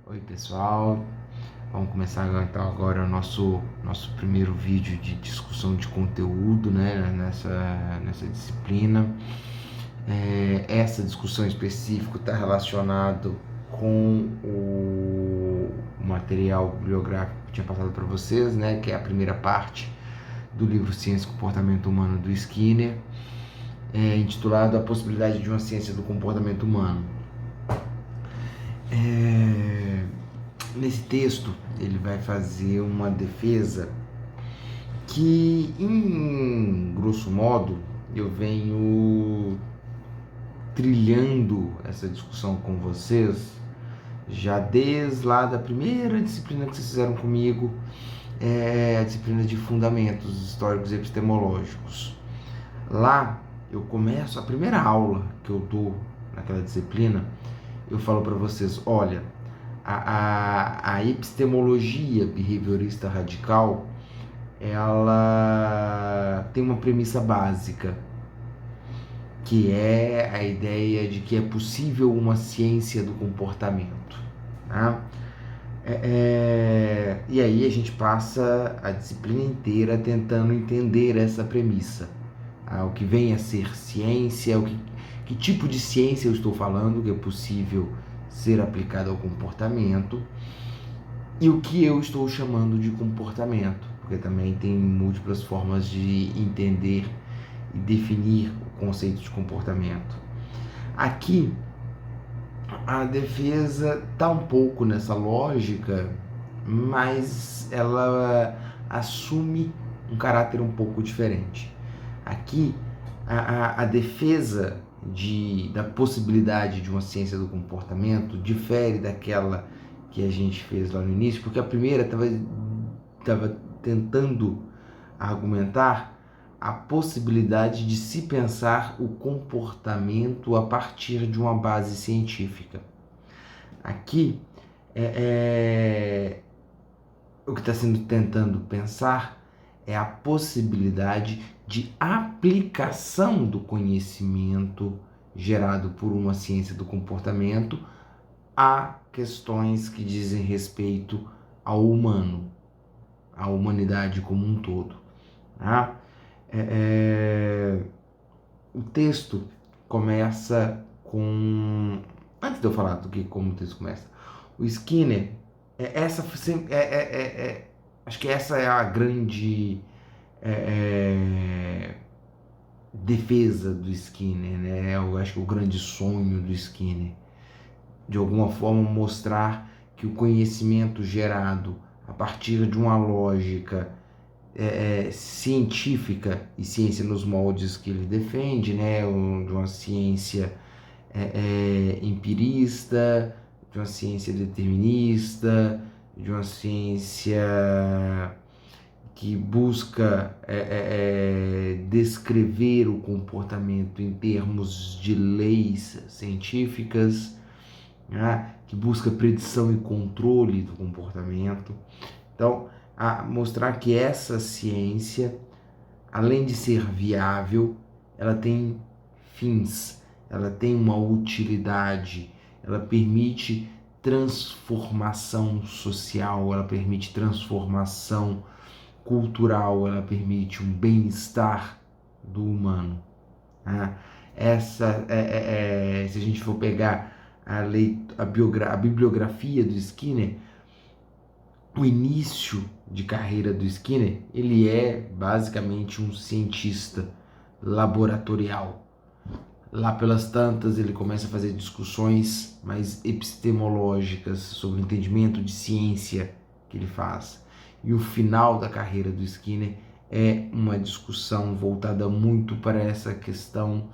Oi pessoal, vamos começar então agora o nosso primeiro vídeo de discussão de conteúdo, né, nessa disciplina. Essa discussão específica está relacionado com o material bibliográfico que eu tinha passado para vocês, né, que é a primeira parte do livro Ciência e Comportamento Humano do Skinner, intitulado A Possibilidade de uma Ciência do Comportamento Humano. Nesse texto, ele vai fazer uma defesa que, em grosso modo, eu venho trilhando essa discussão com vocês já desde lá da primeira disciplina que vocês fizeram comigo, a disciplina de fundamentos históricos e epistemológicos. Lá eu começo a primeira aula que eu dou naquela disciplina, eu falo para vocês, olha, a epistemologia behaviorista radical, ela tem uma premissa básica, que é a ideia de que é possível uma ciência do comportamento. Tá? E aí a gente passa a disciplina inteira tentando entender essa premissa. O que vem a ser ciência, que tipo de ciência eu estou falando, que é possível ser aplicado ao comportamento, e o que eu estou chamando de comportamento, porque também tem múltiplas formas de entender e definir o conceito de comportamento. Aqui, a defesa está um pouco nessa lógica, mas ela assume um caráter um pouco diferente. Aqui, a defesa da possibilidade de uma ciência do comportamento difere daquela que a gente fez lá no início, porque a primeira estava tentando argumentar a possibilidade de se pensar o comportamento a partir de uma base científica. Aqui, o que está sendo tentando pensar é a possibilidade de aplicação do conhecimento gerado por uma ciência do comportamento a questões que dizem respeito ao humano, à humanidade como um todo. Tá? O texto começa com... Antes de eu falar do que como o texto começa, o Skinner, acho que essa é a grande defesa do Skinner, né? Eu acho que o grande sonho do Skinner, de alguma forma mostrar que o conhecimento gerado a partir de uma lógica científica, e ciência nos moldes que ele defende, né? De uma ciência empirista, de uma ciência determinista, de uma ciência que busca descrever o comportamento em termos de leis científicas, né? Que busca predição e controle do comportamento. Então, a mostrar que essa ciência, além de ser viável, ela tem fins, ela tem uma utilidade, ela permite transformação social, ela permite transformação cultural, ela permite um bem-estar do humano. Se a gente for pegar a bibliografia do Skinner, o início de carreira do Skinner, ele é basicamente um cientista laboratorial. Lá pelas tantas, ele começa a fazer discussões mais epistemológicas sobre o entendimento de ciência que ele faz. E o final da carreira do Skinner é uma discussão voltada muito para essa questão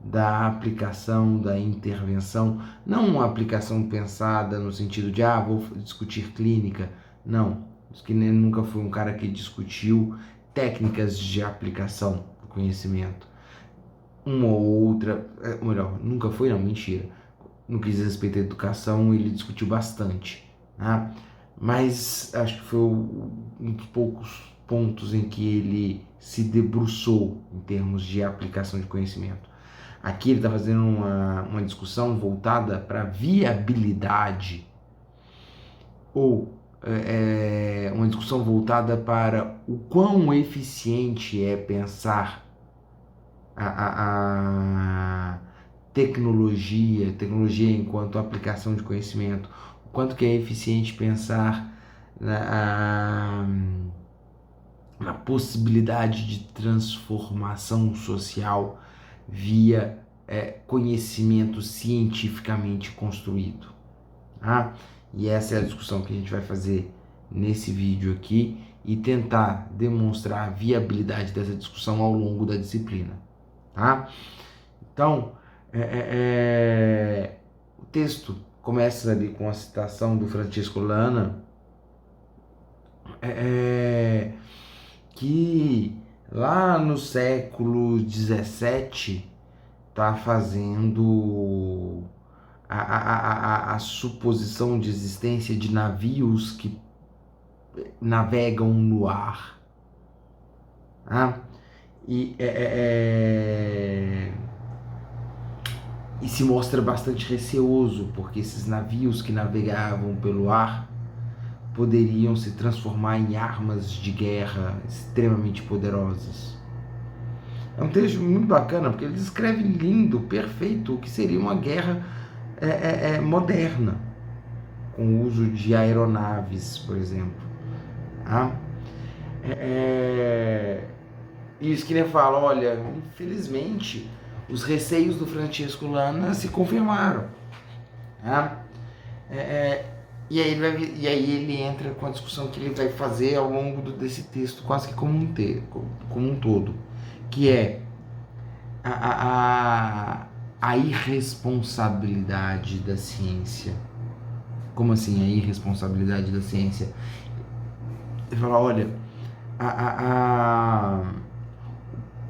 da aplicação, da intervenção, não uma aplicação pensada no sentido de, vou discutir clínica, não. Skinner nunca foi um cara que discutiu técnicas de aplicação do conhecimento. Uma ou outra, melhor, nunca foi, não, mentira. No que diz respeito à educação, ele discutiu bastante, né? Mas acho que foi um dos poucos pontos em que ele se debruçou em termos de aplicação de conhecimento. Aqui ele está fazendo uma discussão voltada para a viabilidade ou uma discussão voltada para o quão eficiente é pensar a tecnologia enquanto aplicação de conhecimento, o quanto que é eficiente pensar na possibilidade de transformação social via conhecimento cientificamente construído. Tá? E essa é a discussão que a gente vai fazer nesse vídeo aqui e tentar demonstrar a viabilidade dessa discussão ao longo da disciplina. Tá? Então, o texto começa ali com a citação do Francesco Lana, que lá no século XVII está fazendo a suposição de existência de navios que navegam no ar. Tá? E se mostra bastante receoso, porque esses navios que navegavam pelo ar poderiam se transformar em armas de guerra extremamente poderosas. É um texto muito bacana, porque ele descreve lindo, perfeito, o que seria uma guerra moderna, com o uso de aeronaves, por exemplo. Tá? E o Skinner fala, olha, infelizmente, os receios do Francesco Lana se confirmaram. Tá? E aí ele entra com a discussão que ele vai fazer ao longo desse texto, quase que como um todo, que é a irresponsabilidade da ciência. Como assim a irresponsabilidade da ciência? Ele fala, olha,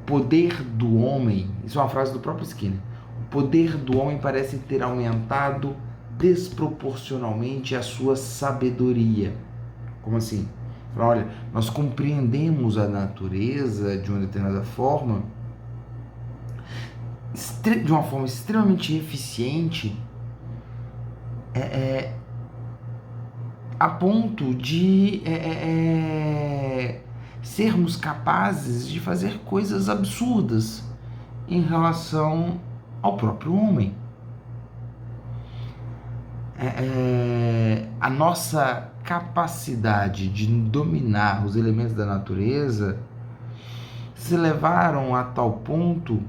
o poder do homem, isso é uma frase do próprio Skinner, o poder do homem parece ter aumentado desproporcionalmente a sua sabedoria. Como assim? Fala, olha, nós compreendemos a natureza de uma determinada forma, de uma forma extremamente eficiente, a ponto de sermos capazes de fazer coisas absurdas em relação ao próprio homem. A nossa capacidade de dominar os elementos da natureza se levaram a tal ponto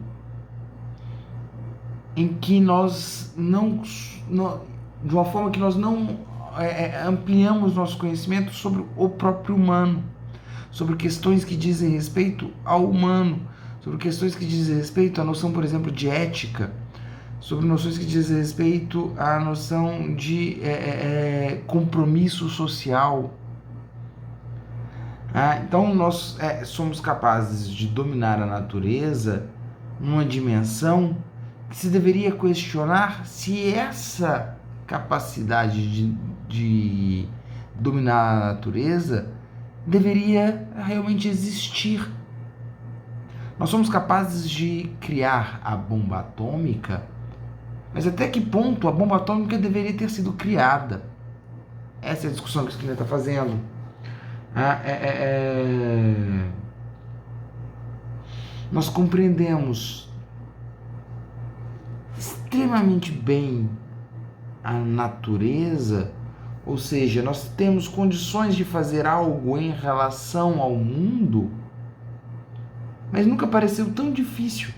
em que nós não de uma forma que nós não ampliamos nosso conhecimento sobre o próprio humano, sobre questões que dizem respeito ao humano, sobre questões que dizem respeito à noção, por exemplo, de ética, sobre noções que dizem respeito à noção de compromisso social. Então nós somos capazes de dominar a natureza numa dimensão que se deveria questionar se essa capacidade de dominar a natureza deveria realmente existir. Nós somos capazes de criar a bomba atômica, mas até que ponto a bomba atômica deveria ter sido criada? Essa é a discussão que o Skinner está fazendo. Nós compreendemos extremamente bem a natureza, ou seja, nós temos condições de fazer algo em relação ao mundo, mas nunca pareceu tão difícil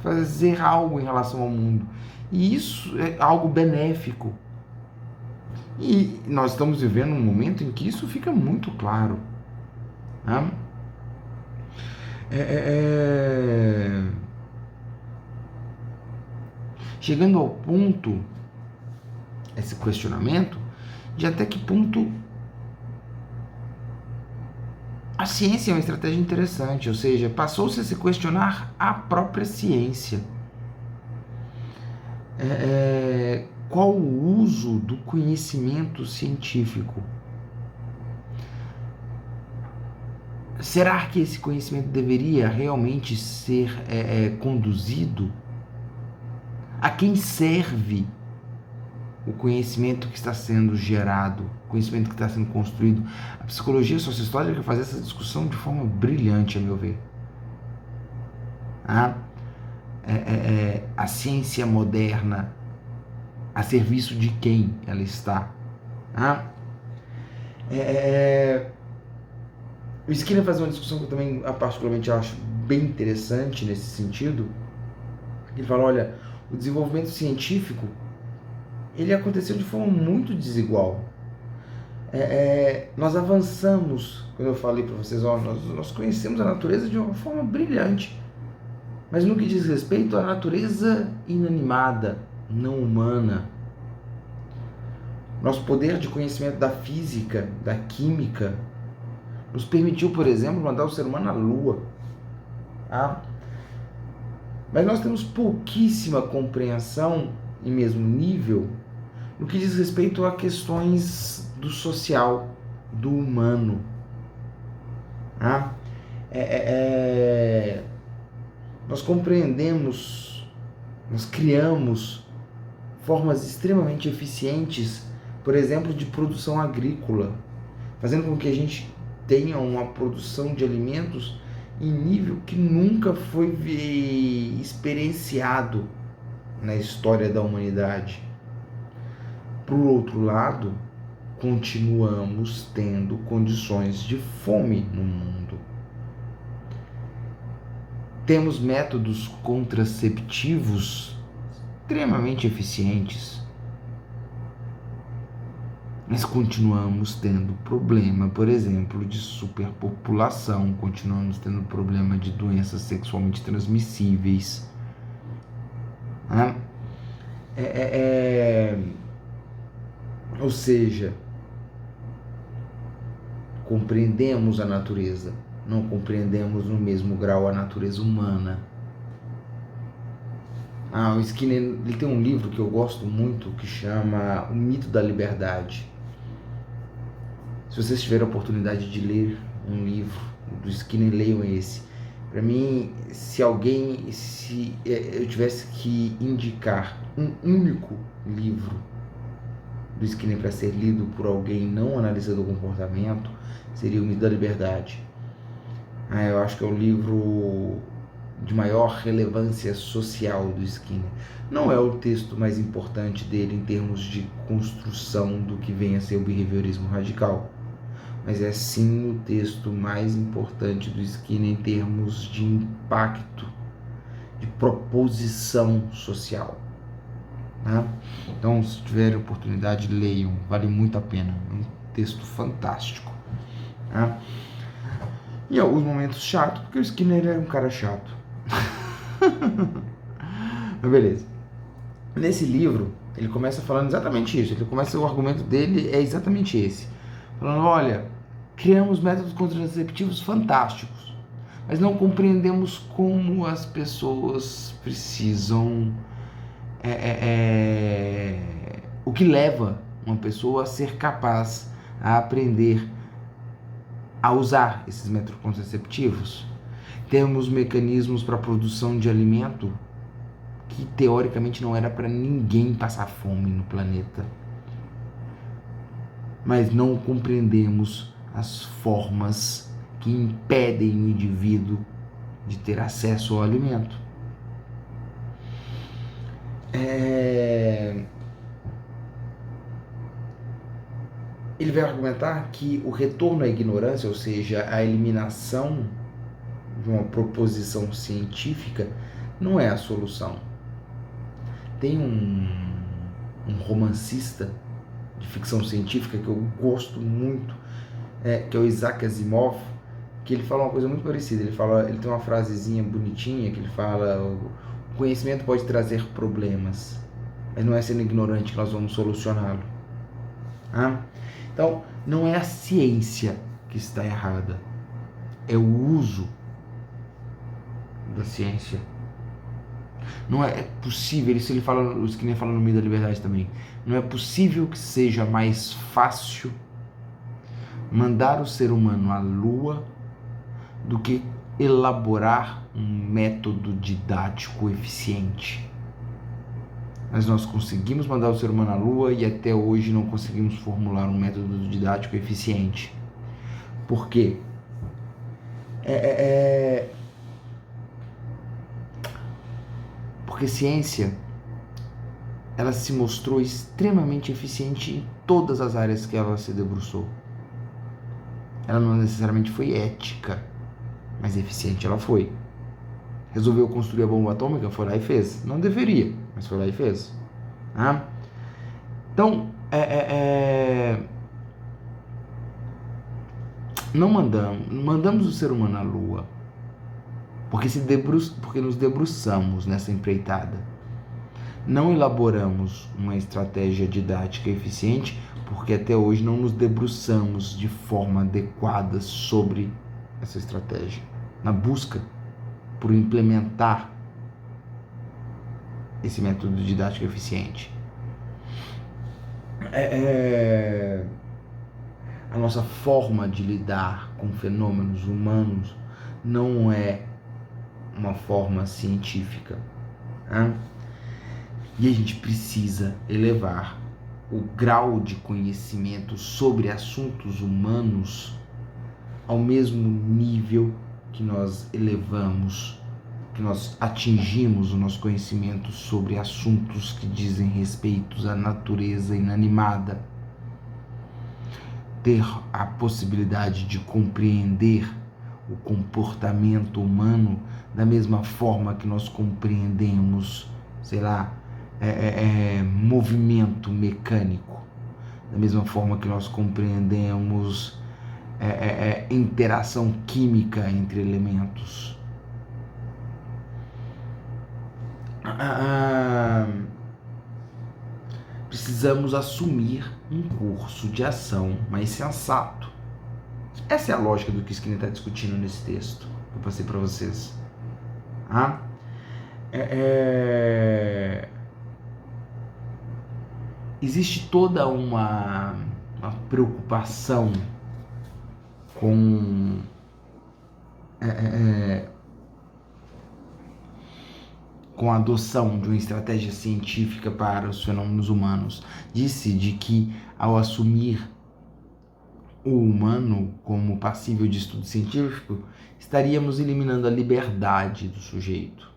fazer algo em relação ao mundo. E isso é algo benéfico. E nós estamos vivendo um momento em que isso fica muito claro. Tá? Chegando ao ponto, esse questionamento, de até que ponto a ciência é uma estratégia interessante, ou seja, passou-se a se questionar a própria ciência. Qual o uso do conhecimento científico? Será que esse conhecimento deveria realmente ser conduzido? A quem serve o conhecimento que está sendo gerado, o conhecimento que está sendo construído. A psicologia sociohistórica faz essa discussão de forma brilhante, a meu ver. A ciência moderna, a serviço de quem ela está. O Skinner faz uma discussão que eu também particularmente acho bem interessante nesse sentido. Ele fala, olha, o desenvolvimento científico ele aconteceu de forma muito desigual. Nós avançamos, quando eu falei para vocês, nós conhecemos a natureza de uma forma brilhante, mas no que diz respeito à natureza inanimada, não humana, nosso poder de conhecimento da física, da química, nos permitiu, por exemplo, mandar o ser humano à Lua. Mas nós temos pouquíssima compreensão e mesmo nível no que diz respeito a questões do social, do humano. Nós compreendemos, nós criamos formas extremamente eficientes, por exemplo, de produção agrícola, fazendo com que a gente tenha uma produção de alimentos em nível que nunca foi experienciado na história da humanidade. Por outro lado, continuamos tendo condições de fome no mundo. Temos métodos contraceptivos extremamente eficientes, mas continuamos tendo problema, por exemplo, de superpopulação, continuamos tendo problema de doenças sexualmente transmissíveis. Ou seja, compreendemos a natureza, não compreendemos no mesmo grau a natureza humana. O Skinner ele tem um livro que eu gosto muito que chama O Mito da Liberdade. Se vocês tiverem a oportunidade de ler um livro do Skinner, leiam esse. Para mim, se eu tivesse que indicar um único livro do Skinner para ser lido por alguém não analista do comportamento, seria O Mito da Liberdade. Eu acho que é o livro de maior relevância social do Skinner. Não é o texto mais importante dele em termos de construção do que vem a ser o behaviorismo radical, mas é sim o texto mais importante do Skinner em termos de impacto, de proposição social. Então, se tiverem oportunidade, leiam, vale muito a pena, é um texto fantástico. Em alguns momentos chato, porque o Skinner é um cara chato. Mas beleza. Nesse livro, ele começa falando exatamente isso. O argumento dele é exatamente esse. Falando, olha, criamos métodos contraceptivos fantásticos, mas não compreendemos como as pessoas precisam... o que leva uma pessoa a ser capaz a aprender a usar esses métodos contraceptivos. Temos mecanismos para a produção de alimento que teoricamente não era para ninguém passar fome no planeta, mas não compreendemos as formas que impedem o indivíduo de ter acesso ao alimento. Ele vai argumentar que o retorno à ignorância, ou seja, a eliminação de uma proposição científica, não é a solução. Tem um romancista de ficção científica que eu gosto muito, que é o Isaac Asimov, que ele fala uma coisa muito parecida. Ele tem uma frasezinha bonitinha que ele fala: o conhecimento pode trazer problemas, mas não é sendo ignorante que nós vamos solucioná-lo. Então, não é a ciência que está errada, é o uso da ciência. Não é possível, isso ele fala, o Skinner fala no Meio da Liberdade também, não é possível que seja mais fácil mandar o ser humano à Lua do que elaborar um método didático eficiente. mas nós conseguimos mandar o ser humano à Lua e até hoje não conseguimos formular um método didático eficiente. Por quê? Porque ciência, ela se mostrou extremamente eficiente em todas as áreas que ela se debruçou. Ela não necessariamente foi ética, mas eficiente ela foi. Resolveu construir a bomba atômica, foi lá e fez. Não deveria, mas foi lá e fez. Ah? Então, não mandamos o ser humano à Lua, porque nos debruçamos nessa empreitada. Não elaboramos uma estratégia didática eficiente, porque até hoje não nos debruçamos de forma adequada sobre essa estratégia, na busca por implementar esse método didático eficiente. A nossa forma de lidar com fenômenos humanos não é uma forma científica. Né? E a gente precisa elevar o grau de conhecimento sobre assuntos humanos ao mesmo nível que nós elevamos, que nós atingimos o nosso conhecimento sobre assuntos que dizem respeito à natureza inanimada. Ter a possibilidade de compreender o comportamento humano da mesma forma que nós compreendemos, movimento mecânico, da mesma forma que nós compreendemos interação química entre elementos. Precisamos assumir um curso de ação mais sensato. Essa é a lógica do que Skinner está discutindo nesse texto que eu passei para vocês. Existe toda uma preocupação com a adoção de uma estratégia científica para os fenômenos humanos. Disse de que, ao assumir o humano como passível de estudo científico, estaríamos eliminando a liberdade do sujeito.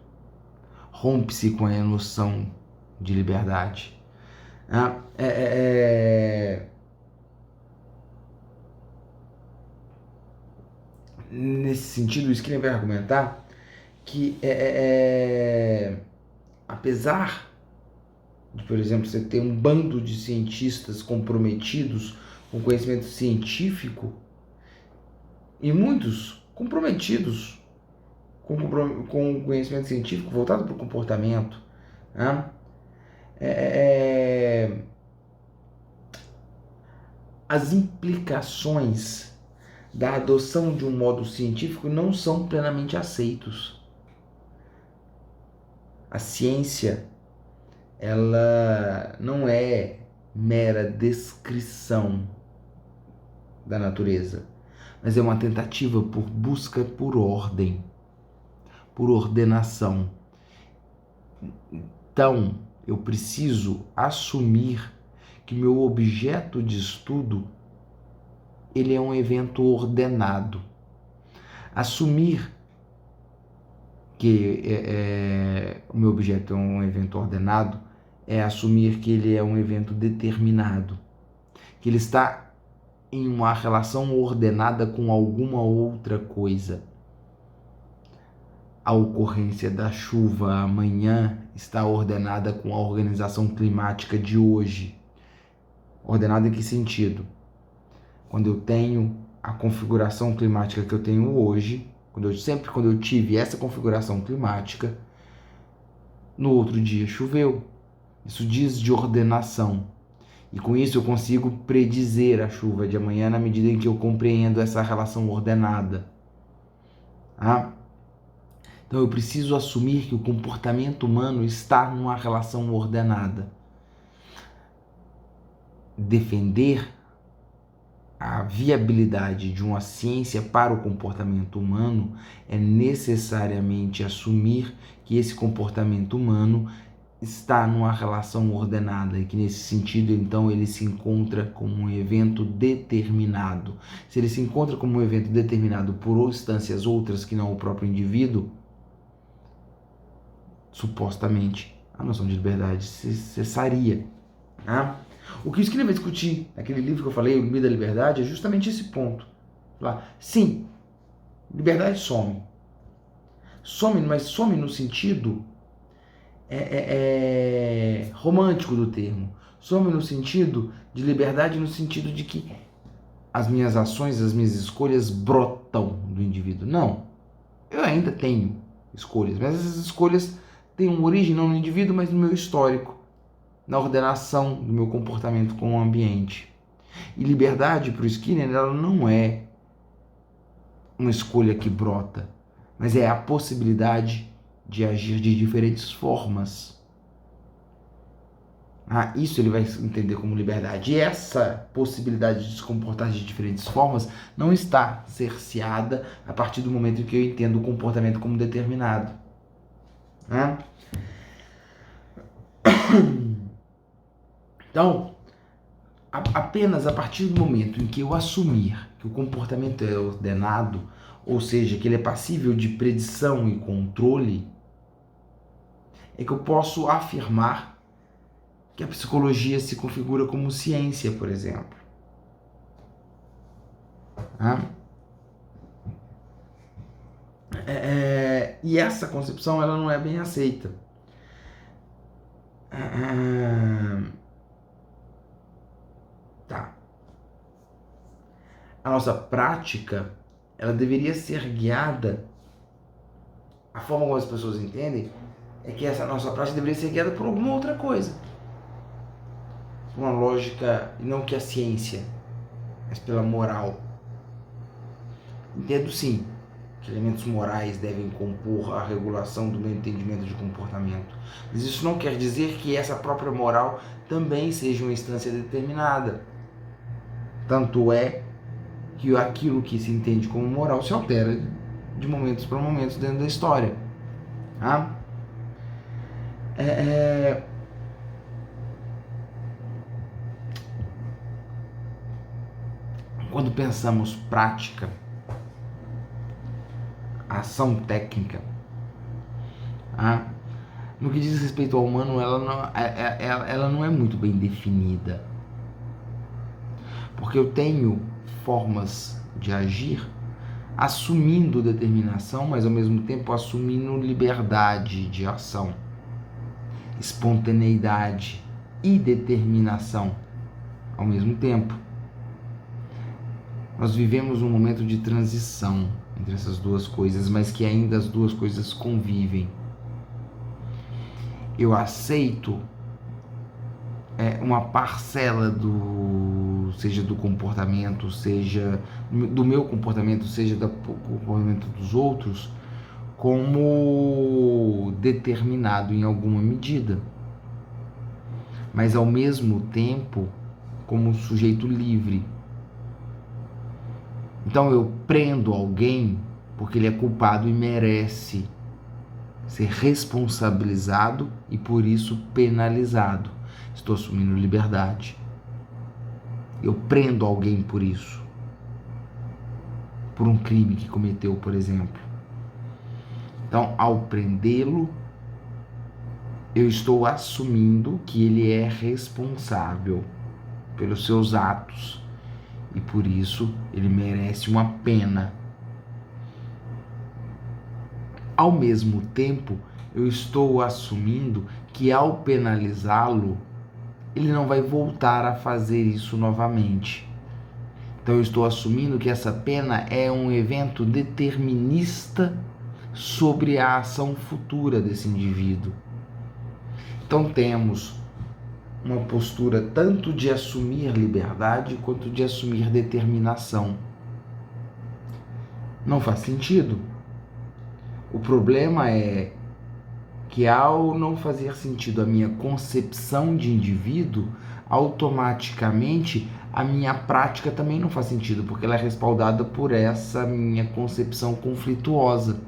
Rompe-se com a noção de liberdade. Nesse sentido, o Skinner vai argumentar que, apesar de, por exemplo, você ter um bando de cientistas comprometidos com conhecimento científico e muitos comprometidos com conhecimento científico voltado para o comportamento, as implicações da adoção de um modo científico não são plenamente aceitos. A ciência, ela não é mera descrição da natureza, mas é uma tentativa por busca por ordem, por ordenação. Então, eu preciso assumir que meu objeto de estudo ele é um evento ordenado. Assumir que o meu objeto é um evento ordenado é assumir que ele é um evento determinado, que ele está em uma relação ordenada com alguma outra coisa. A ocorrência da chuva amanhã está ordenada com a organização climática de hoje. Ordenada em que sentido? Quando eu tenho a configuração climática que eu tenho hoje, quando eu tive essa configuração climática, no outro dia choveu. Isso diz de ordenação. E com isso eu consigo predizer a chuva de amanhã na medida em que eu compreendo essa relação ordenada. Então eu preciso assumir que o comportamento humano está numa relação ordenada. Defender a viabilidade de uma ciência para o comportamento humano é necessariamente assumir que esse comportamento humano está numa relação ordenada e que nesse sentido então ele se encontra como um evento determinado. Se ele se encontra como um evento determinado por instâncias outras que não o próprio indivíduo, supostamente a noção de liberdade cessaria. Né? O que o Skinner vai discutir naquele livro que eu falei, O Limite da Liberdade, é justamente esse ponto. Sim, liberdade some. Some, mas some no sentido romântico do termo. Some no sentido de liberdade, no sentido de que as minhas ações, as minhas escolhas brotam do indivíduo. Não. Eu ainda tenho escolhas, mas essas escolhas têm uma origem não no indivíduo, mas no meu histórico, na ordenação do meu comportamento com o ambiente. E liberdade, para o Skinner, ela não é uma escolha que brota, mas é a possibilidade de agir de diferentes formas. Isso ele vai entender como liberdade. E essa possibilidade de se comportar de diferentes formas não está cerceada a partir do momento em que eu entendo o comportamento como determinado. Então, apenas a partir do momento em que eu assumir que o comportamento é ordenado, ou seja, que ele é passível de predição e controle, é que eu posso afirmar que a psicologia se configura como ciência, por exemplo. E essa concepção ela não é bem aceita. A nossa prática ela deveria ser guiada. A forma como as pessoas entendem é que essa nossa prática deveria ser guiada por alguma outra coisa. Uma lógica, não que a ciência, mas pela moral. Entendo sim que elementos morais devem compor a regulação do meu entendimento de comportamento. Mas isso não quer dizer que essa própria moral também seja uma instância determinada. Tanto é que aquilo que se entende como moral se altera de momentos para momentos dentro da história. Quando pensamos prática, ação técnica, no que diz respeito ao humano, ela não é muito bem definida. Porque eu tenho formas de agir assumindo determinação, mas ao mesmo tempo assumindo liberdade de ação, espontaneidade e determinação ao mesmo tempo. Nós vivemos um momento de transição entre essas duas coisas, mas que ainda as duas coisas convivem. Eu aceito uma parcela seja do comportamento, seja do meu comportamento, seja do comportamento dos outros, como determinado em alguma medida, mas ao mesmo tempo como sujeito livre. Então eu prendo alguém porque ele é culpado e merece ser responsabilizado e por isso penalizado. Estou assumindo liberdade. Eu prendo alguém por isso, por um crime que cometeu, por exemplo. Então, ao prendê-lo, eu estou assumindo que ele é responsável pelos seus atos e por isso ele merece uma pena. Ao mesmo tempo, eu estou assumindo que ao penalizá-lo, ele não vai voltar a fazer isso novamente. Então eu estou assumindo que essa pena é um evento determinista sobre a ação futura desse indivíduo. Então temos uma postura tanto de assumir liberdade quanto de assumir determinação. Não faz sentido. O problema é que ao não fazer sentido a minha concepção de indivíduo, automaticamente a minha prática também não faz sentido, porque ela é respaldada por essa minha concepção conflituosa.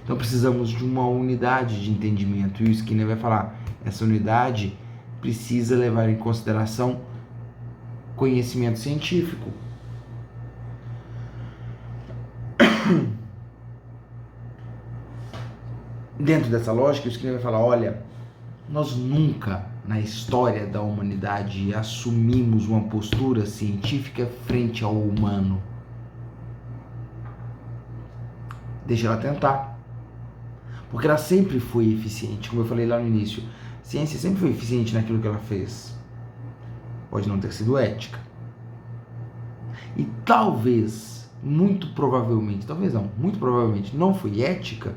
Então precisamos de uma unidade de entendimento, e o Skinner vai falar, essa unidade precisa levar em consideração conhecimento científico. Dentro dessa lógica, o Skinner vai falar, olha, nós nunca na história da humanidade assumimos uma postura científica frente ao humano. Deixa ela tentar. Porque ela sempre foi eficiente, como eu falei lá no início. A ciência sempre foi eficiente naquilo que ela fez. Pode não ter sido ética. E talvez, muito provavelmente, talvez não, muito provavelmente não foi ética,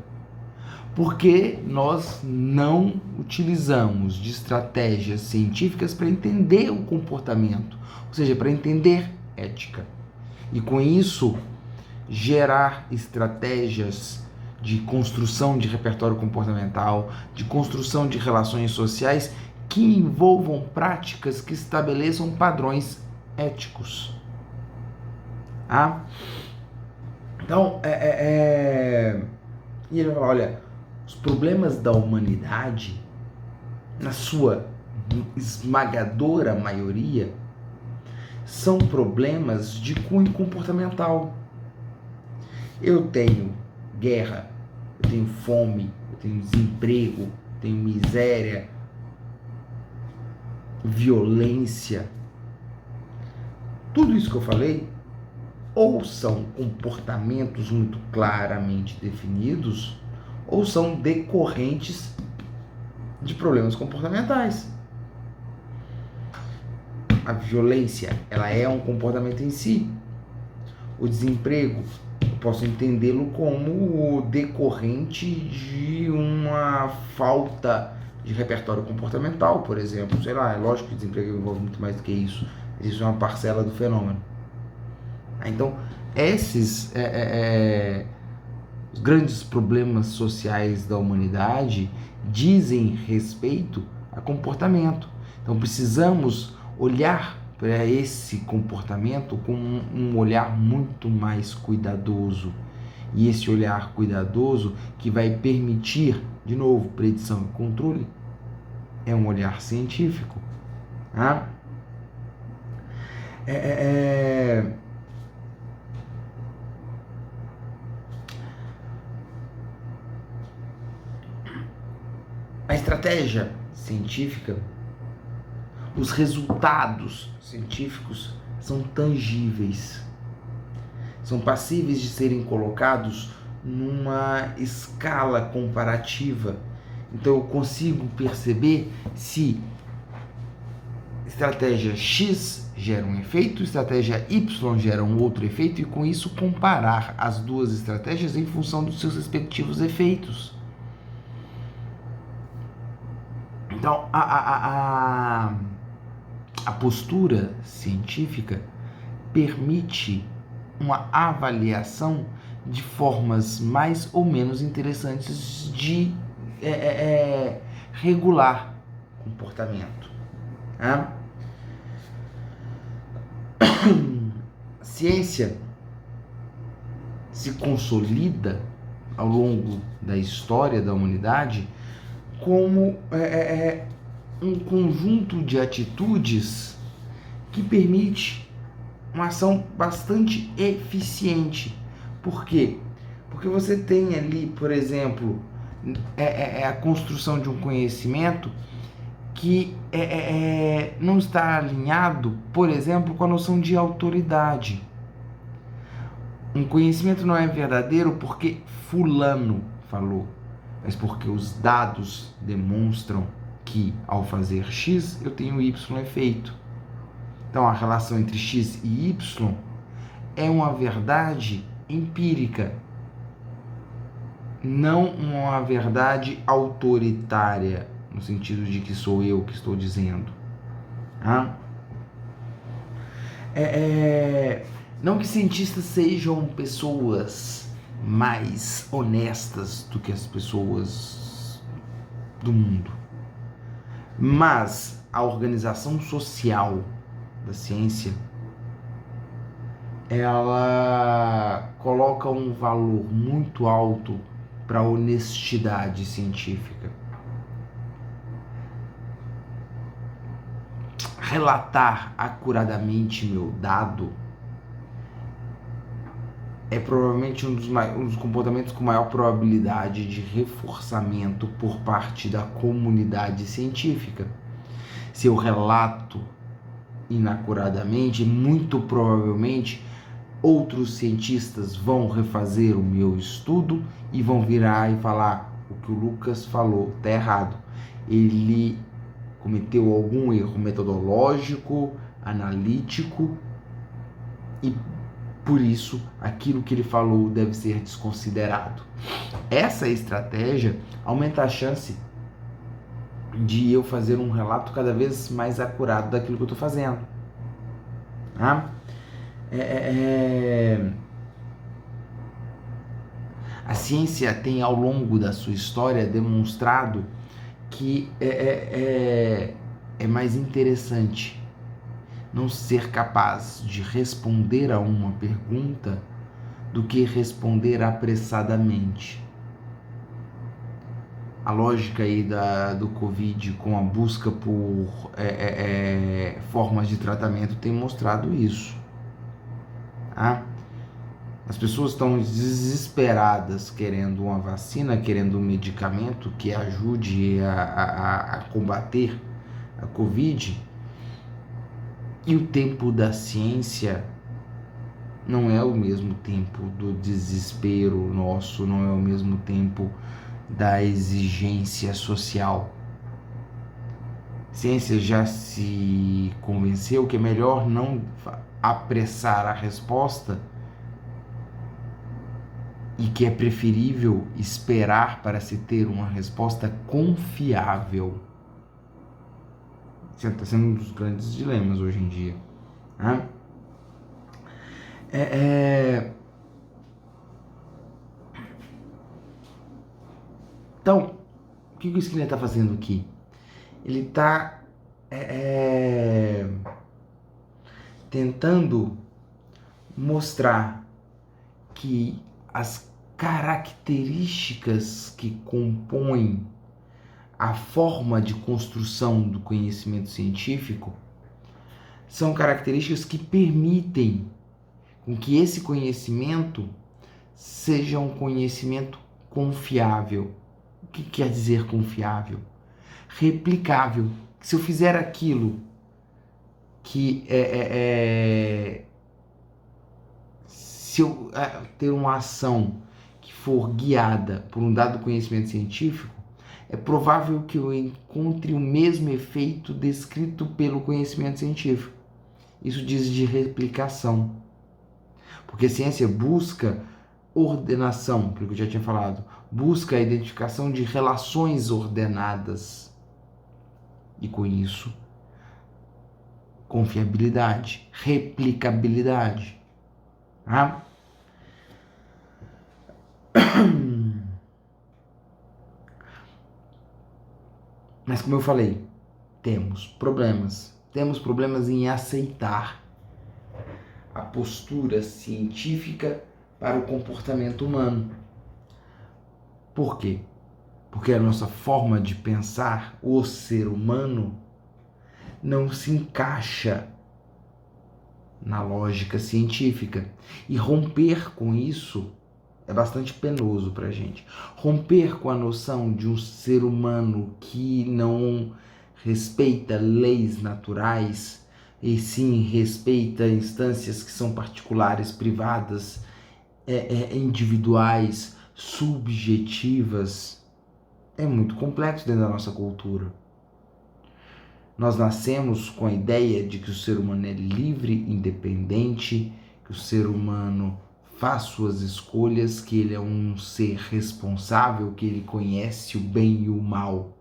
porque nós não utilizamos de estratégias científicas para entender o comportamento, ou seja, para entender ética. E com isso, gerar estratégias de construção de repertório comportamental, de construção de relações sociais que envolvam práticas que estabeleçam padrões éticos. Então, e ele vai falar, olha, os problemas da humanidade, na sua esmagadora maioria, são problemas de cunho comportamental. Eu tenho guerra, eu tenho fome, eu tenho desemprego, eu tenho miséria, violência. Tudo isso que eu falei, ou são comportamentos muito claramente definidos, ou são decorrentes de problemas comportamentais. A violência, ela é um comportamento em si. O desemprego, eu posso entendê-lo como decorrente de uma falta de repertório comportamental, por exemplo. Sei lá, é lógico que o desemprego envolve muito mais do que isso. Existe uma parcela do fenômeno. Então, esses os grandes problemas sociais da humanidade dizem respeito a comportamento. Então, precisamos olhar para esse comportamento com um olhar muito mais cuidadoso. E esse olhar cuidadoso que vai permitir, de novo, predição e controle, é um olhar científico. Tá? A estratégia científica, os resultados científicos são tangíveis, são passíveis de serem colocados numa escala comparativa. Então eu consigo perceber se estratégia X gera um efeito, estratégia Y gera um outro efeito, e com isso comparar as duas estratégias em função dos seus respectivos efeitos. Então, a postura científica permite uma avaliação de formas mais ou menos interessantes de regular comportamento. A ciência se consolida ao longo da história da humanidade como um conjunto de atitudes que permite uma ação bastante eficiente. Por quê? Porque você tem ali, por exemplo, a construção de um conhecimento que não está alinhado, por exemplo, com a noção de autoridade. Um conhecimento não é verdadeiro porque fulano falou, mas porque os dados demonstram que ao fazer X eu tenho Y efeito. Então a relação entre X e Y é uma verdade empírica, não uma verdade autoritária, no sentido de que sou eu que estou dizendo. Não que cientistas sejam pessoas mais honestas do que as pessoas do mundo, mas a organização social da ciência, ela coloca um valor muito alto para a honestidade científica. Relatar acuradamente meu dado é provavelmente um dos comportamentos com maior probabilidade de reforçamento por parte da comunidade científica. Se eu relato inacuradamente, muito provavelmente outros cientistas vão refazer o meu estudo e vão virar e falar: o que o Lucas falou está errado. Ele cometeu algum erro metodológico, analítico, e por isso aquilo que ele falou deve ser desconsiderado. Essa estratégia aumenta a chance de eu fazer um relato cada vez mais acurado daquilo que eu estou fazendo. Tá? A ciência tem, ao longo da sua história, demonstrado que é mais interessante não ser capaz de responder a uma pergunta do que responder apressadamente. A lógica aí do Covid com a busca por formas de tratamento tem mostrado isso. Tá? As pessoas estão desesperadas querendo uma vacina, querendo um medicamento que ajude a combater a Covid, e o tempo da ciência não é o mesmo tempo do desespero nosso, não é o mesmo tempo da exigência social. A ciência já se convenceu que é melhor não apressar a resposta e que é preferível esperar para se ter uma resposta confiável. Isso está sendo um dos grandes dilemas hoje em dia. Né? Então, o que o Skinner está fazendo aqui? Ele está tentando mostrar que as características que compõem a forma de construção do conhecimento científico são características que permitem com que esse conhecimento seja um conhecimento confiável. O que quer dizer confiável? Replicável. Se eu fizer aquilo que se eu ter uma ação que for guiada por um dado conhecimento científico, é provável que eu encontre o mesmo efeito descrito pelo conhecimento científico. Isso diz de replicação. Porque a ciência busca ordenação, pelo que eu já tinha falado, busca a identificação de relações ordenadas. E com isso, confiabilidade, replicabilidade. Tá? Mas como eu falei, temos problemas. Temos problemas em aceitar a postura científica para o comportamento humano. Por quê? Porque a nossa forma de pensar, o ser humano, não se encaixa na lógica científica. E romper com isso é bastante penoso para a gente. Romper com a noção de um ser humano que não respeita leis naturais e sim respeita instâncias que são particulares, privadas, individuais, subjetivas, é muito complexo dentro da nossa cultura. Nós nascemos com a ideia de que o ser humano é livre, independente, que o ser humano faz suas escolhas, que ele é um ser responsável, que ele conhece o bem e o mal.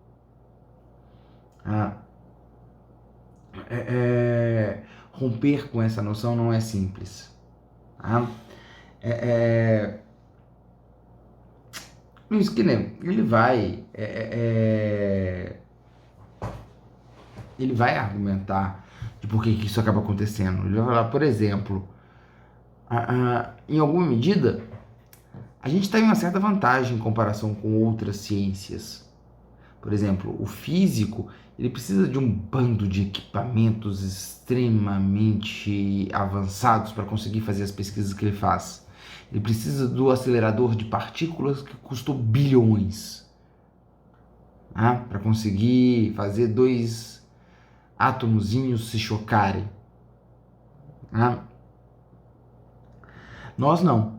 Romper com essa noção não é simples. O Skinner, ele vai argumentar de por que isso acaba acontecendo. Ele vai falar, por exemplo, em alguma medida, A gente tem uma certa vantagem em comparação com outras ciências. Por exemplo, o físico, ele precisa de um bando de equipamentos extremamente avançados para conseguir fazer as pesquisas que ele faz. Ele precisa do acelerador de partículas que custou bilhões, né, para conseguir fazer dois átomozinhos se chocarem. Né? Nós não.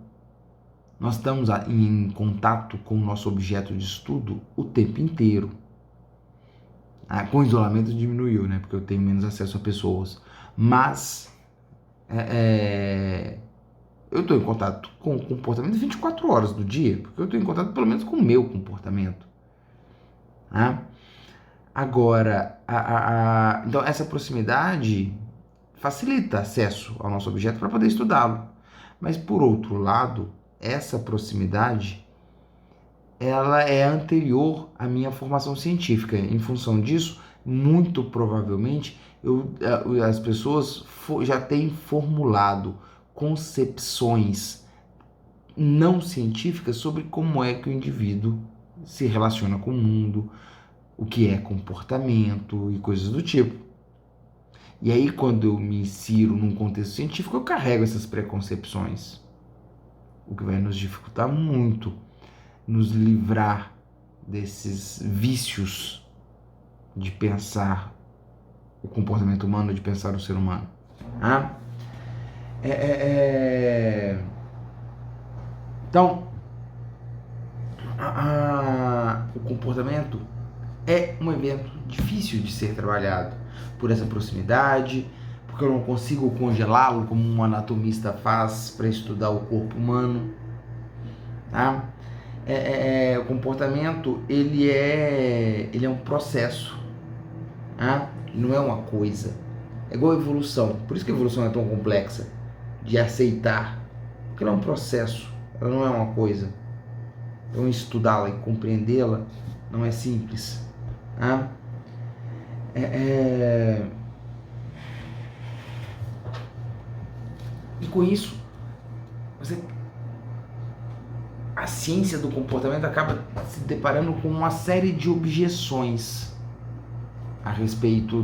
Nós estamos em contato com o nosso objeto de estudo o tempo inteiro. Com isolamento diminuiu, né? Porque eu tenho menos acesso a pessoas. Mas eu estou em contato com o comportamento 24 horas do dia, porque eu estou em contato pelo menos com o meu comportamento. Né? Agora, então essa proximidade facilita acesso ao nosso objeto para poder estudá-lo. Mas, por outro lado, essa proximidade ela é anterior à minha formação científica. Em função disso, muito provavelmente, as pessoas já têm formulado concepções não científicas sobre como é que o indivíduo se relaciona com o mundo, o que é comportamento e coisas do tipo. E aí, quando eu me insiro num contexto científico, eu carrego essas preconcepções, o que vai nos dificultar muito nos livrar desses vícios de pensar o comportamento humano, de pensar o ser humano. Então, o comportamento é um evento difícil de ser trabalhado por essa proximidade, porque eu não consigo congelá-lo como um anatomista faz para estudar o corpo humano. Tá? O comportamento ele é um processo, tá? Não é uma coisa. É igual a evolução. Por isso que a evolução é tão complexa de aceitar, porque ela é um processo, ela não é uma coisa. Então estudá-la e compreendê-la não é simples. Tá? E com isso, a ciência do comportamento acaba se deparando com uma série de objeções a respeito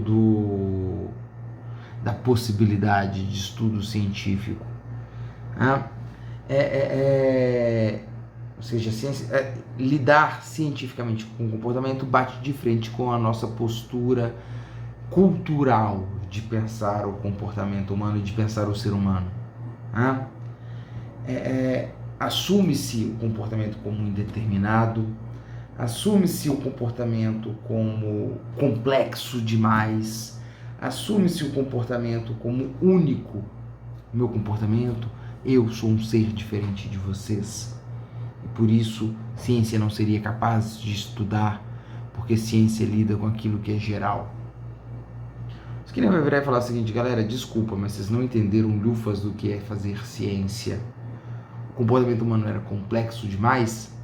da possibilidade de estudo científico. Ou seja, a ciência, lidar cientificamente com o comportamento bate de frente com a nossa postura cultural de pensar o comportamento humano e de pensar o ser humano. Assume-se o comportamento como indeterminado, assume-se o comportamento como complexo demais, assume-se o comportamento como único. Meu comportamento, eu sou um ser diferente de vocês. E por isso, ciência não seria capaz de estudar, porque ciência lida com aquilo que é geral. Os que nem vai virar e falar o seguinte: galera, desculpa, mas vocês não entenderam lufas do que é fazer ciência. O comportamento humano era complexo demais?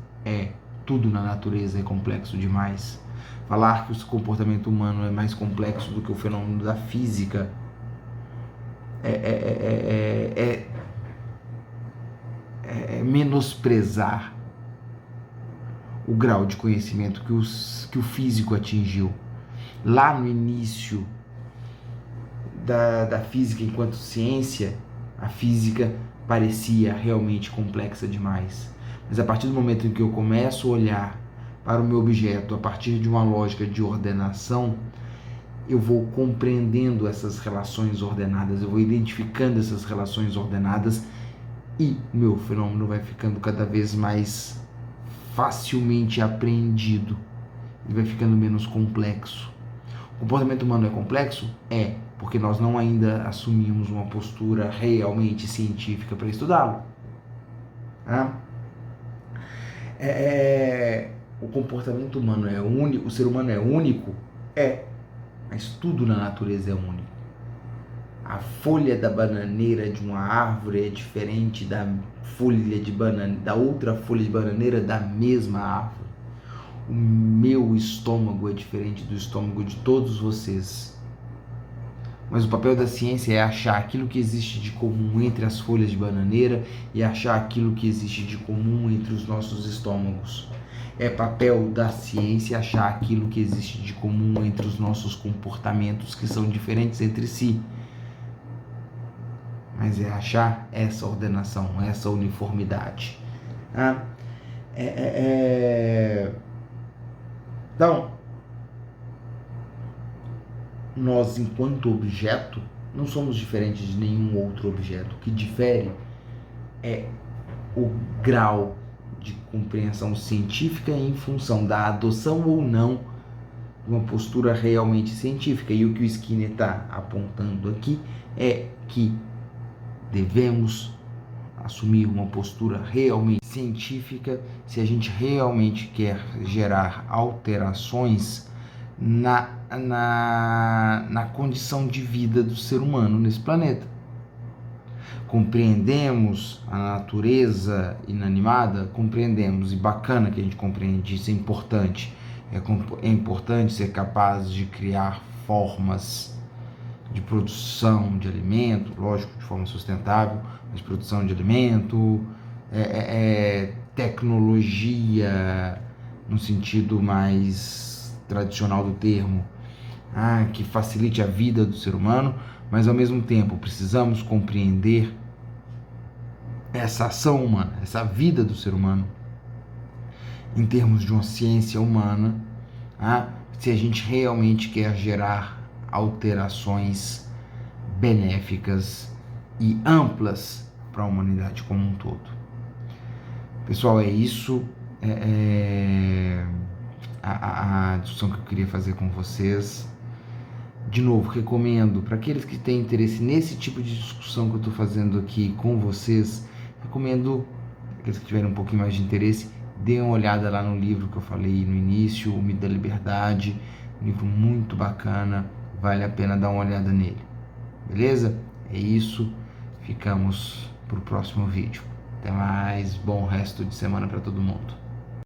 Tudo na natureza é complexo demais. Falar que o comportamento humano é mais complexo do que o fenômeno da física é menosprezar o grau de conhecimento que o físico atingiu. Lá no início da física enquanto ciência, a física parecia realmente complexa demais. Mas a partir do momento em que eu começo a olhar para o meu objeto a partir de uma lógica de ordenação, eu vou compreendendo essas relações ordenadas, eu vou identificando essas relações ordenadas e o meu fenômeno vai ficando cada vez mais facilmente apreendido e vai ficando menos complexo. O comportamento humano é complexo? Porque nós não ainda assumimos uma postura realmente científica para estudá-lo. O comportamento humano é único, o ser humano é único? Mas tudo na natureza é único. A folha da bananeira de uma árvore é diferente da outra folha de bananeira da mesma árvore. O meu estômago é diferente do estômago de todos vocês. Mas o papel da ciência é achar aquilo que existe de comum entre as folhas de bananeira e achar aquilo que existe de comum entre os nossos estômagos. É papel da ciência achar aquilo que existe de comum entre os nossos comportamentos que são diferentes entre si. Mas é achar essa ordenação, essa uniformidade. Então, nós, enquanto objeto, não somos diferentes de nenhum outro objeto. O que difere é o grau de compreensão científica em função da adoção ou não de uma postura realmente científica. E o que o Skinner está apontando aqui é que devemos assumir uma postura realmente científica se a gente realmente quer gerar alterações na condição de vida do ser humano nesse planeta. Compreendemos a natureza inanimada? Compreendemos, e bacana que a gente compreende, isso é importante. É importante ser capaz de criar formas de produção de alimento, lógico, de forma sustentável, mas produção de alimento, tecnologia no sentido mais tradicional do termo, que facilite a vida do ser humano, mas ao mesmo tempo precisamos compreender essa ação humana, essa vida do ser humano em termos de uma ciência humana, se a gente realmente quer gerar alterações benéficas e amplas para a humanidade como um todo. Pessoal, é isso. A discussão que eu queria fazer com vocês. De novo, recomendo para aqueles que têm interesse nesse tipo de discussão que eu estou fazendo aqui com vocês, recomendo aqueles que tiverem um pouquinho mais de interesse, deem uma olhada lá no livro que eu falei no início, O Mito da Liberdade, um livro muito bacana, vale a pena dar uma olhada nele. Beleza? É isso, ficamos para o próximo vídeo. Até mais, bom resto de semana para todo mundo.